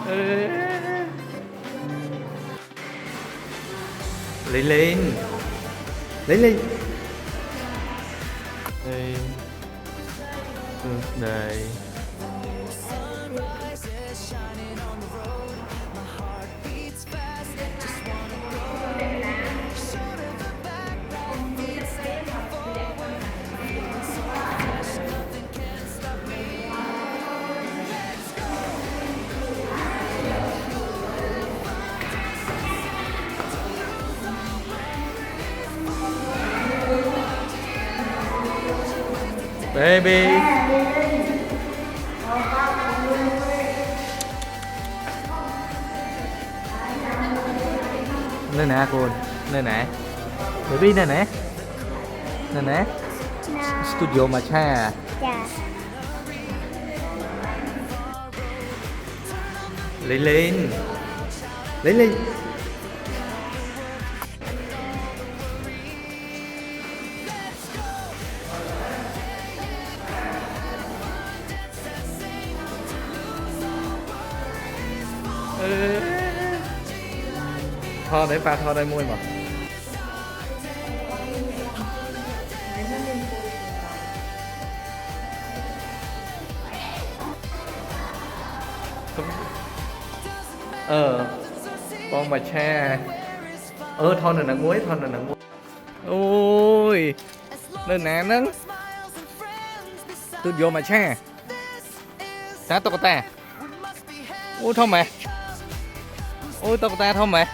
Lên lên. Lên lên. Đây. Đây. Baby. Nơi nè cô, nơi nè. Baby nơi nè. Nơi nè. Studio Matcha. Dạ. Lên lên. Lên lên. Thò đấy pha thò đây môi mà. Con bà cha. Thon này là muối, thon này là muối. Ôi, nơi nè nâng. Tôi vô mà cha. Sao tao có ta? Ôi thôi mẹ. Ôi tao có ta thôi mẹ.